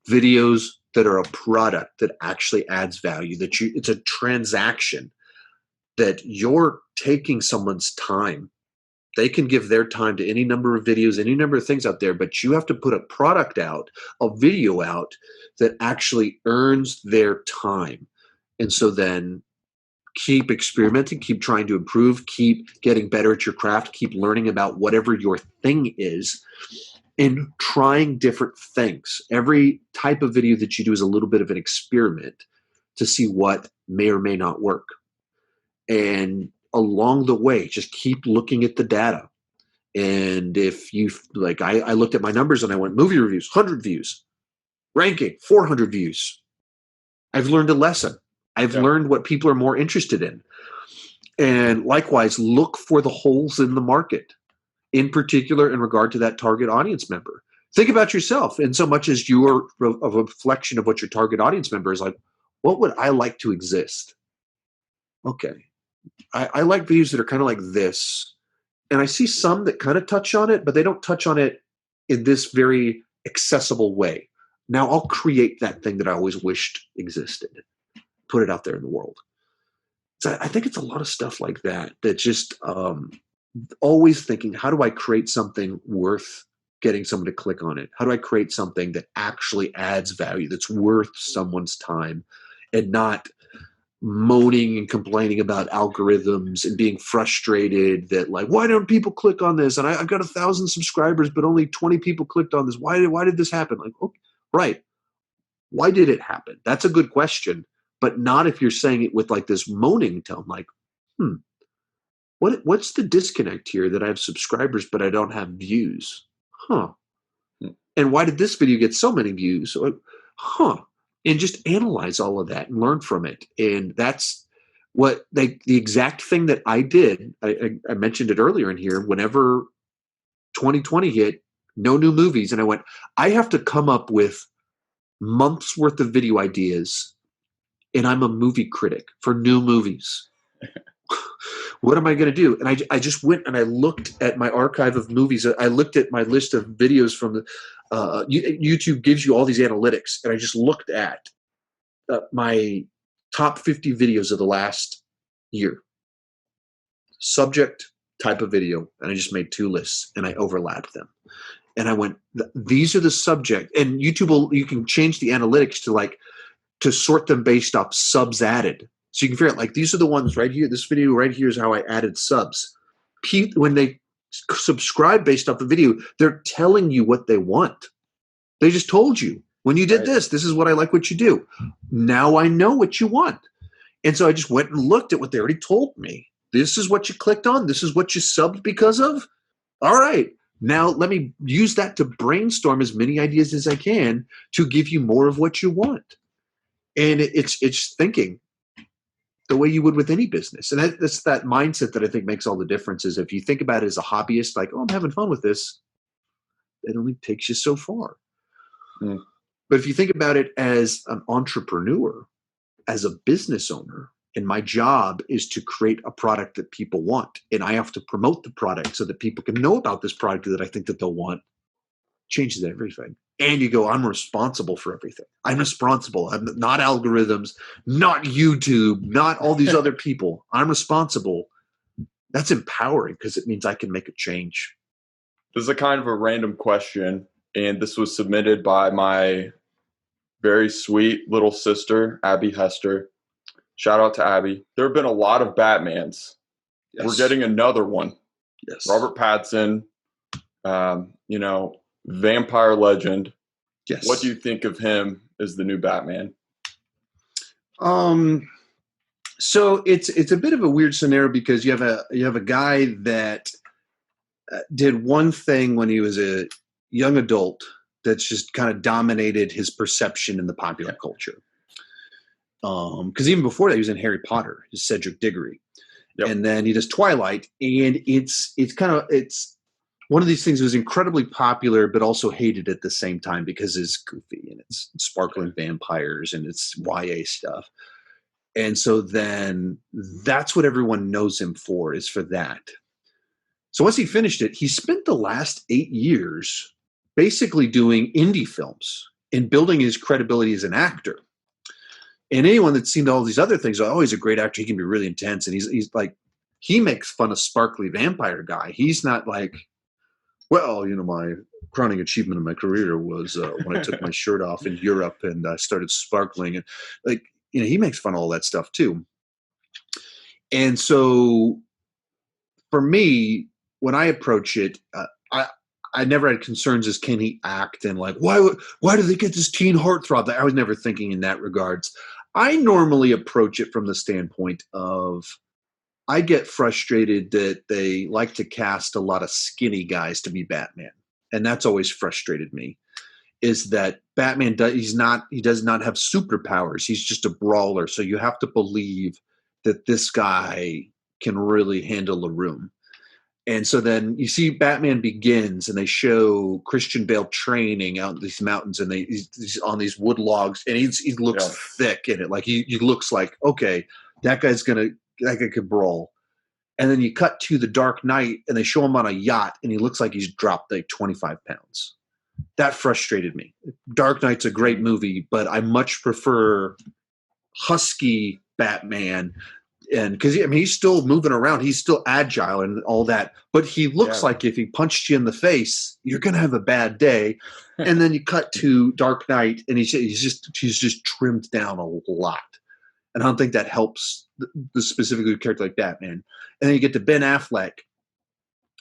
videos that are a product that actually adds value, it's a transaction that you're taking someone's time. They can give their time to any number of videos, any number of things out there, but you have to put a product out, a video out that actually earns their time. And so then keep experimenting, keep trying to improve, keep getting better at your craft, keep learning about whatever your thing is, and trying different things. Every type of video that you do is a little bit of an experiment to see what may or may not work. And along the way, just keep looking at the data. And if you like, I looked at my numbers and I went, movie reviews, 100 views, ranking, 400 views. I've learned a lesson. I've learned what people are more interested in. And likewise, look for the holes in the market, in particular in regard to that target audience member. Think about yourself in so much as you're a reflection of what your target audience member is like. What would I like to exist? okay, I like videos that are kind of like this. And I see some that kind of touch on it, but they don't touch on it in this very accessible way. Now I'll create that thing that I always wished existed, put it out there in the world. So I think it's a lot of stuff like that, that just always thinking, how do I create something worth getting someone to click on it? How do I create something that actually adds value, that's worth someone's time, and not moaning and complaining about algorithms and being frustrated that, like, why don't people click on this? And I've got 1,000 subscribers, but only 20 people clicked on this. Why did this happen? Like, okay, right. Why did it happen? That's a good question, but not if you're saying it with like this moaning tone, like, what's the disconnect here that I have subscribers, but I don't have views? Huh. And why did this video get so many views? Huh. And just analyze all of that and learn from it. And that's what the exact thing that I did. I mentioned it earlier in here. Whenever 2020 hit, no new movies. And I went, I have to come up with months worth of video ideas. And I'm a movie critic for new movies. What am I going to do? And I just went and I looked at my archive of movies. I looked at my list of videos from the YouTube gives you all these analytics. And I just looked at my top 50 videos of the last year. Subject, type of video. And I just made 2 lists and I overlapped them. And I went, these are the subject. And YouTube you can change the analytics to sort them based off subs added. So you can figure out, like, these are the ones right here. This video right here is how I added subs. When they subscribe based off the video, they're telling you what they want. They just told you, when you did this is what I like what you do. Now I know what you want. And so I just went and looked at what they already told me. This is what you clicked on. This is what you subbed because of. All right. Now let me use that to brainstorm as many ideas as I can to give you more of what you want. And it's thinking the way you would with any business. And that's that mindset that I think makes all the difference. Is if you think about it as a hobbyist, like, oh, I'm having fun with this, it only takes you so far. But if you think about it as an entrepreneur, as a business owner, and my job is to create a product that people want, and I have to promote the product so that people can know about this product that I think that they'll want, changes everything. And you go, I'm responsible for everything. I'm responsible. I'm not algorithms, not YouTube, not all these other people. I'm responsible. That's empowering because it means I can make a change. This is a kind of a random question, and this was submitted by my very sweet little sister, Abby Hester. Shout out to Abby. There have been a lot of Batmans. Yes. We're getting another one. Yes. Robert Pattinson, vampire legend. Yes. What do you think of him as the new Batman? So it's a bit of a weird scenario because you have a guy that did one thing when he was a young adult that's just kind of dominated his perception in the popular culture. Because even before that, he was in Harry Potter, he's Cedric Diggory. Yep. And then he does Twilight, and it's one of these things that was incredibly popular, but also hated at the same time because it's goofy and it's sparkling vampires and it's YA stuff. And so then that's what everyone knows him for, is for that. So once he finished it, he spent the last 8 years basically doing indie films and building his credibility as an actor. And anyone that's seen all these other things, oh, he's a great actor. He can be really intense. And he's like, he makes fun of sparkly vampire guy. He's not like, well, my crowning achievement in my career was when I took my shirt off in Europe and I started sparkling. And he makes fun of all that stuff too. And so for me, when I approach it, I never had concerns as can he act and like, why do they get this teen heartthrob? I was never thinking in that regards. I normally approach it from the standpoint of, I get frustrated that they like to cast a lot of skinny guys to be Batman. And that's always frustrated me, is that Batman he does not have superpowers. He's just a brawler. So you have to believe that this guy can really handle a room. And so then you see Batman Begins and they show Christian Bale training out in these mountains and he's on these wood logs and he looks thick in it. Like he looks like, okay, that guy's going to I could brawl. And then you cut to The Dark Knight, and they show him on a yacht, and he looks like he's dropped like 25 pounds. That frustrated me. Dark Knight's a great movie, but I much prefer husky Batman. And because he's still moving around, he's still agile and all that, but he looks like if he punched you in the face, you're gonna have a bad day. And then you cut to Dark Knight, and he's just trimmed down a lot, and I don't think that helps the specifically a character like Batman. And then you get to Ben Affleck,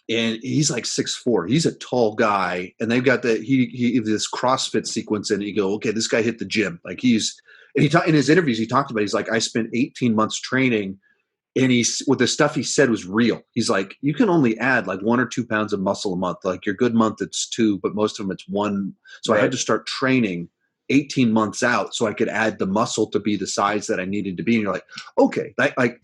and he's like 6'4". He's a tall guy, and they've got he this CrossFit sequence, and you go, okay, this guy hit the gym. Like in his interviews, he talked about, he's like, I spent 18 months training, and with the stuff he said was real. He's like, you can only add like 1 or 2 pounds of muscle a month. Like your good month, it's 2, but most of them it's 1. So I had to start training 18 months out so I could add the muscle to be the size that I needed to be. And you're like, okay, like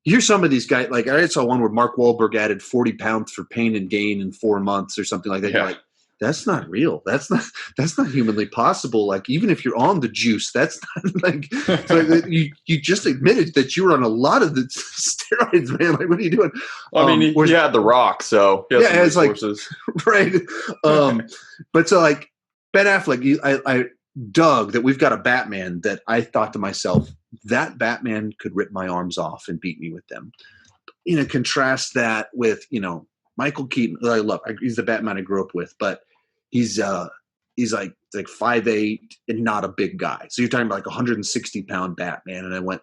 here's some of these guys. Like I saw one where Mark Wahlberg added 40 pounds for Pain and Gain in 4 months or something like that. Yeah. You're like, that's not real. That's not humanly possible. Like, even if you're on the juice, that's not like, so you just admitted that you were on a lot of the steroids, man. Like, what are you doing? I mean, he had The Rock, so he has some resources. Like, right. But so like Ben Affleck, I dug that we've got a Batman that I thought to myself, that Batman could rip my arms off and beat me with them. Contrast that with, Michael Keaton, that I love. He's the Batman I grew up with, but he's like 5'8" and not a big guy. So you're talking about like 160-pound Batman, and I went,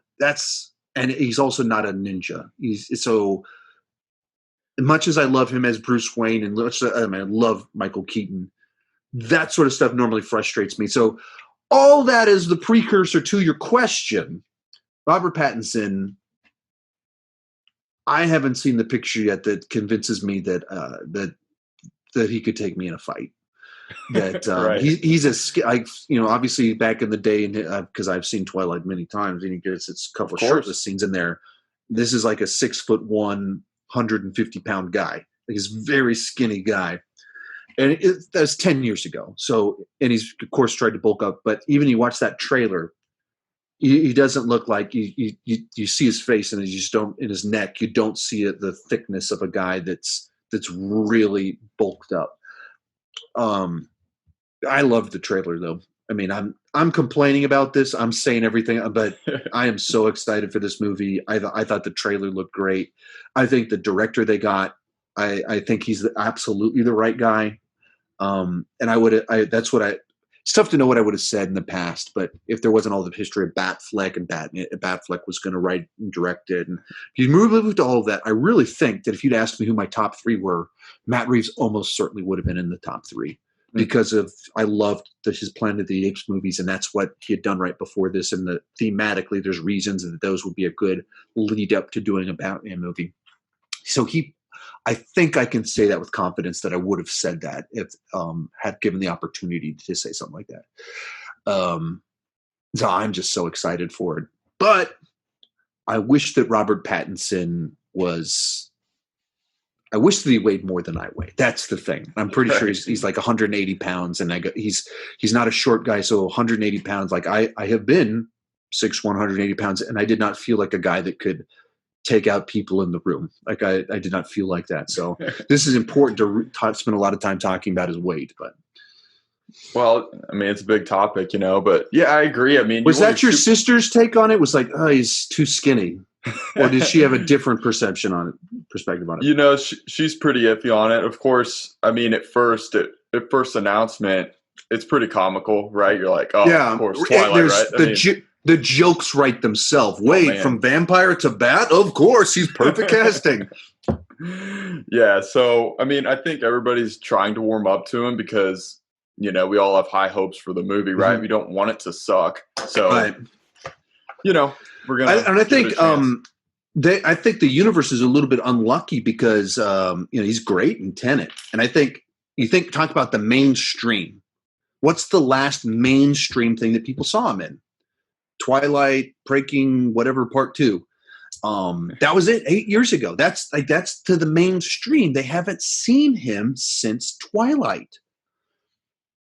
and he's also not a ninja. He's so much as I love him as Bruce Wayne, and I love Michael Keaton. That sort of stuff normally frustrates me. So all that is the precursor to your question. Robert Pattinson, I haven't seen the picture yet that convinces me that he could take me in a fight. That right. He's obviously back in the day, because I've seen Twilight many times, and he gets its couple of shirtless scenes in there. This is like a 6'1", 150-pound guy. Like, he's a very skinny guy, and that's 10 years ago. So, and he's of course tried to bulk up, but even you watch that trailer. He doesn't look like you see his face, and you just don't, in his neck, you don't see the thickness of a guy that's really bulked up. I loved the trailer though. I mean, I'm complaining about this. I'm saying everything, but I am so excited for this movie. I thought the trailer looked great. I think the director they got, I think he's absolutely the right guy. And it's tough to know what I would have said in the past, but if there wasn't all the history of Batfleck, and Batfleck was going to write and direct it, and if you move to all of that, I really think that if you'd asked me who my top 3 were, Matt Reeves almost certainly would have been in the top 3 because I loved his Planet of the Apes movies, and that's what he had done right before this. And thematically, there's reasons that those would be a good lead up to doing a Batman movie. So I think I can say that with confidence that I would have said that if had given the opportunity to say something like that. So I'm just so excited for it. But I wish that Robert Pattinson I wish that he weighed more than I weigh. That's the thing. I'm pretty sure he's like 180 pounds, and he's not a short guy, so 180 pounds. Like I have been 6'1", 180 pounds, and I did not feel like a guy that could take out people in the room. Like I did not feel like that. So this is important to spend a lot of time talking about his weight. But well, I mean, it's a big topic, but yeah, I agree. I mean, was that your sister's take on it? Was like, oh, he's too skinny, or did she have a different perspective on it? She's pretty iffy on it. Of course, I mean, at first announcement, it's pretty comical, right? You're like, oh, yeah, of course, Twilight, right? The jokes write themselves. Wait, from vampire to bat? Of course, he's perfect casting. Yeah, so, I mean, I think everybody's trying to warm up to him because, we all have high hopes for the movie, right? Mm-hmm. We don't want it to suck. So, right. We're going to. And I think I think the universe is a little bit unlucky because, he's great in Tenet. And I think talk about the mainstream. What's the last mainstream thing that people saw him in? Twilight, Breaking, whatever, Part 2. That was it 8 years ago. That's to the mainstream. They haven't seen him since Twilight.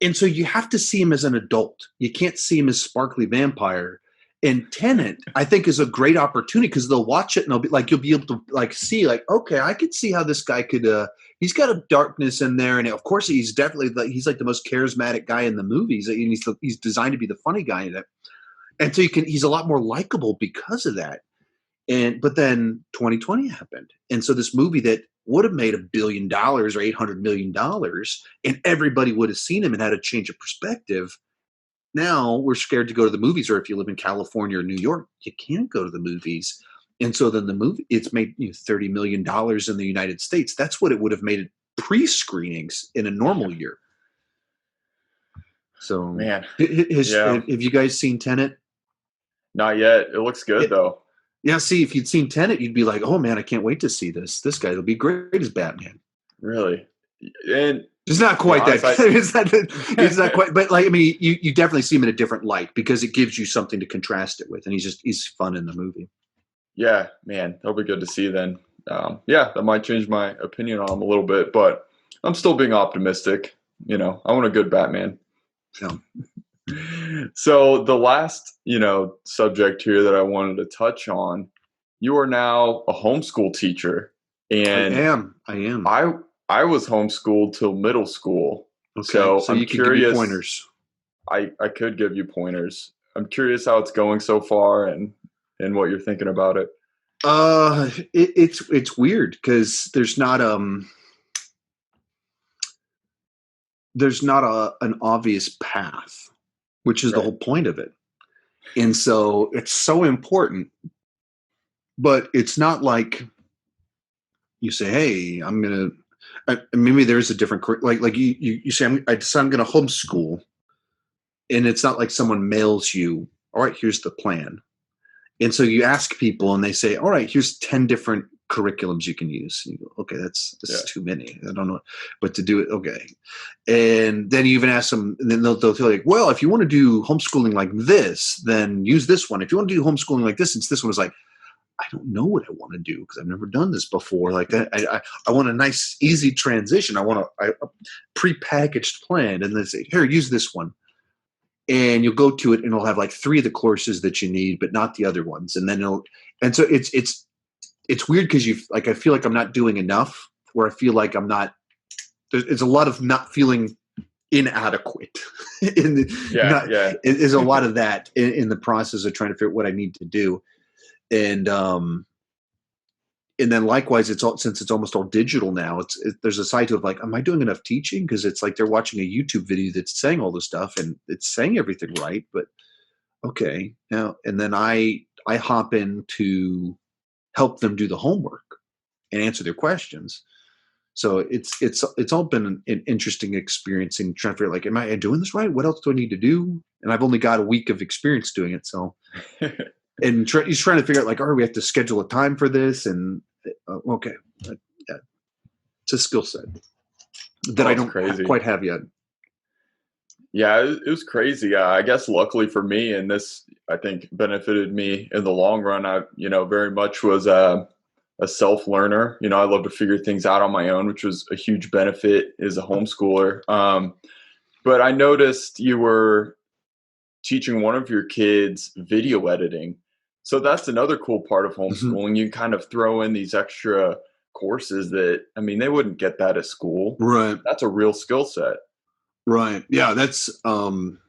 And so you have to see him as an adult. You can't see him as sparkly vampire. And Tenet, I think, is a great opportunity because they'll watch it and they'll be like, you'll be able to like see like, okay, I could see how this guy could. He's got a darkness in there, and of course, he's definitely he's like the most charismatic guy in the movies. And he's designed to be the funny guy in it, and so he's a lot more likable because of that. But then 2020 happened, and so this movie that would have made $1 billion or $800 million, and everybody would have seen him and had a change of perspective. Now we're scared to go to the movies, or if you live in California or New York, you can't go to the movies. And so then the movie, it's made $30 million in the United States. That's what it would have made it pre-screenings in a normal year. So, man, have you guys seen Tenet? Not yet. It looks good though. Yeah. See, if you'd seen Tenet, you'd be like, "Oh man, I can't wait to see this. This guy will be great as Batman." Really, and it's not quite that. It's not quite, but like I mean, you definitely see him in a different light because it gives you something to contrast it with, and he's fun in the movie. Yeah, man, that'll be good to see then. That might change my opinion on him a little bit, but I'm still being optimistic. I want a good Batman. Yeah. So the last, subject here that I wanted to touch on, you are now a homeschool teacher, and I am. I was homeschooled till middle school. Okay, so I'm you can curious. give me pointers. I could give you pointers. I'm curious how it's going so far and what you're thinking about it. It's weird because there's not an obvious path, which is the whole point of it. And so it's so important, but it's not like you say, "Hey, I'm gonna." Maybe there's a different like you say, I'm going to homeschool, and it's not like someone mails you, "All right, here's the plan." And so you ask people, and they say, "All right, here's 10 different curriculums you can use." And you go, "Okay, this is too many. I don't know, but to do it, okay." And then you even ask them, and then they'll tell you, "Well, if you want to do homeschooling like this, then use this one. If you want to do homeschooling like this, since this one is like." I don't know what I want to do because I've never done this before. Like that, I want a nice, easy transition. I want a prepackaged plan, and then say, "Here, use this one," and you'll go to it, and it'll have like 3 of the courses that you need, but not the other ones. And then so it's weird because I feel like I'm not doing enough, or I feel like I'm not. There's a lot of not feeling inadequate. There's a lot of that in the process of trying to figure out what I need to do. And then likewise, since it's almost all digital now, there's a side to it like, am I doing enough teaching? Because it's like they're watching a YouTube video that's saying all this stuff and it's saying everything right, but okay now. And then I hop in to help them do the homework and answer their questions. So it's all been an interesting experience in trying to figure out, like, am I doing this right? What else do I need to do? And I've only got a week of experience doing it, so. And he's trying to figure out, like, we have to schedule a time for this, and okay, it's a skill set that I don't quite have yet. Yeah, it was crazy. I guess luckily for me, and this I think benefited me in the long run. I very much was a self-learner. I love to figure things out on my own, which was a huge benefit as a homeschooler. But I noticed you were teaching one of your kids video editing. So that's another cool part of homeschooling. You kind of throw in these extra courses that, they wouldn't get that at school. Right. That's a real skill set. Right. Yeah. That's when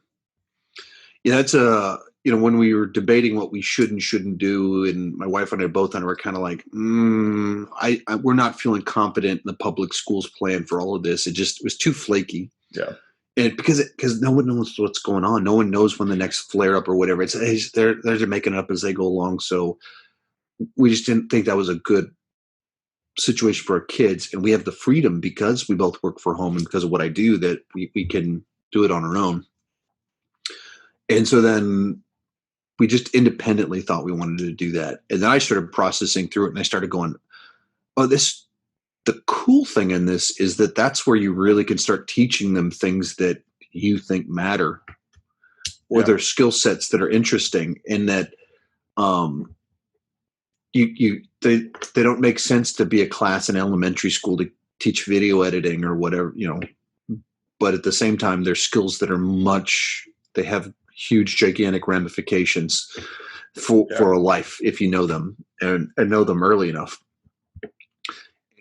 we were debating what we should and shouldn't do, and my wife and I both were kind of like, we're not feeling confident in the public schools plan for all of this. It was too flaky. Yeah. And because no one knows what's going on. No one knows when the next flare up or whatever. They're making it up as they go along. So we just didn't think that was a good situation for our kids. And we have the freedom, because we both work for home and because of what I do, that we can do it on our own. And so then we just independently thought we wanted to do that. And then I started processing through it, and I started going, the cool thing in this is that that's where you really can start teaching them things that you think matter, or their skill sets that are interesting, and that they don't make sense to be a class in elementary school to teach video editing or whatever, but at the same time, they're skills that are they have huge, gigantic ramifications for a life if you know them and know them early enough.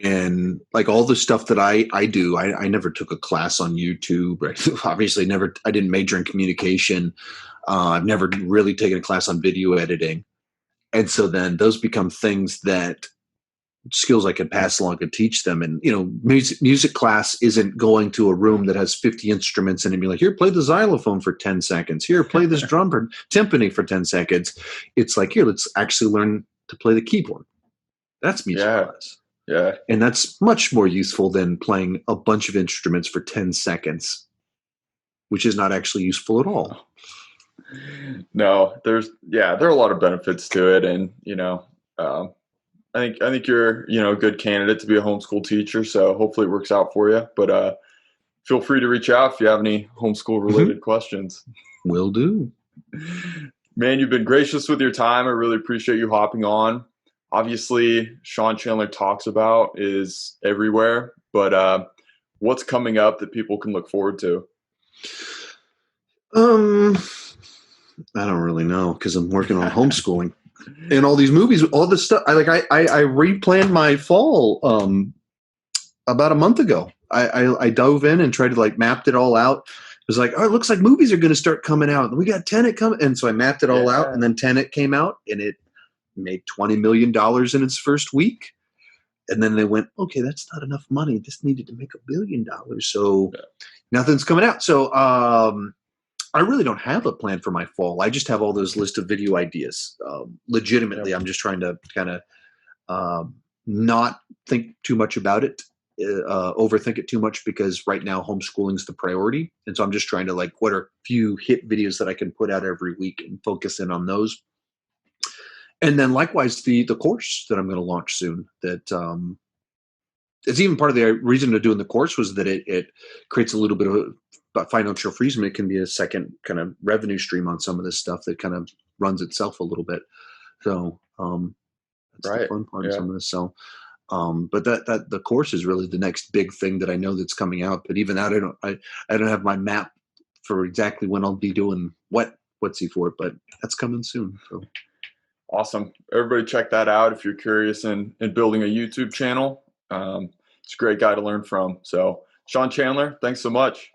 And like all the stuff that I do, I never took a class on YouTube. Right? Obviously, I didn't major in communication. I've never really taken a class on video editing. And so then those become things that skills I could pass along and teach them. And, music class isn't going to a room that has 50 instruments in it and be like, here, play the xylophone for 10 seconds. Here, play this drum or timpani for 10 seconds. It's like, here, let's actually learn to play the keyboard. That's music class. Yeah. And that's much more useful than playing a bunch of instruments for 10 seconds, which is not actually useful at all. No, there are a lot of benefits to it. And, I think you're, a good candidate to be a homeschool teacher. So hopefully it works out for you, but, feel free to reach out if you have any homeschool related questions. Will do. Man, you've been gracious with your time. I really appreciate you hopping on. Obviously, Sean Chandler Talks About is everywhere, but what's coming up that people can look forward to? I don't really know because I'm working on homeschooling and all these movies, all this stuff. I replanned my fall about a month ago. I dove in and tried to mapped it all out. It was like, oh, it looks like movies are going to start coming out. We got Tenet coming, and so I mapped it all out. And then Tenet came out, and it made $20 million in its first week. And then they went, okay, that's not enough money. This needed to make $1 billion. So nothing's coming out. So I really don't have a plan for my fall. I just have all those list of video ideas. Legitimately, I'm just trying to kind of not think too much about it, overthink it too much, because right now homeschooling is the priority. And so I'm just trying to what are a few hit videos that I can put out every week and focus in on those. And then likewise, the course that I'm going to launch soon, that it's even part of the reason to doing the course was that it creates a little bit of financial freedom. It can be a second kind of revenue stream on some of this stuff that kind of runs itself a little bit. So that's the fun part of some of this. So, but that the course is really the next big thing that I know that's coming out. But even that, I don't have my map for exactly when I'll be doing what's for it, but that's coming soon. So. Awesome. Everybody check that out if you're curious in building a YouTube channel. It's a great guy to learn from. So, Sean Chandler, thanks so much.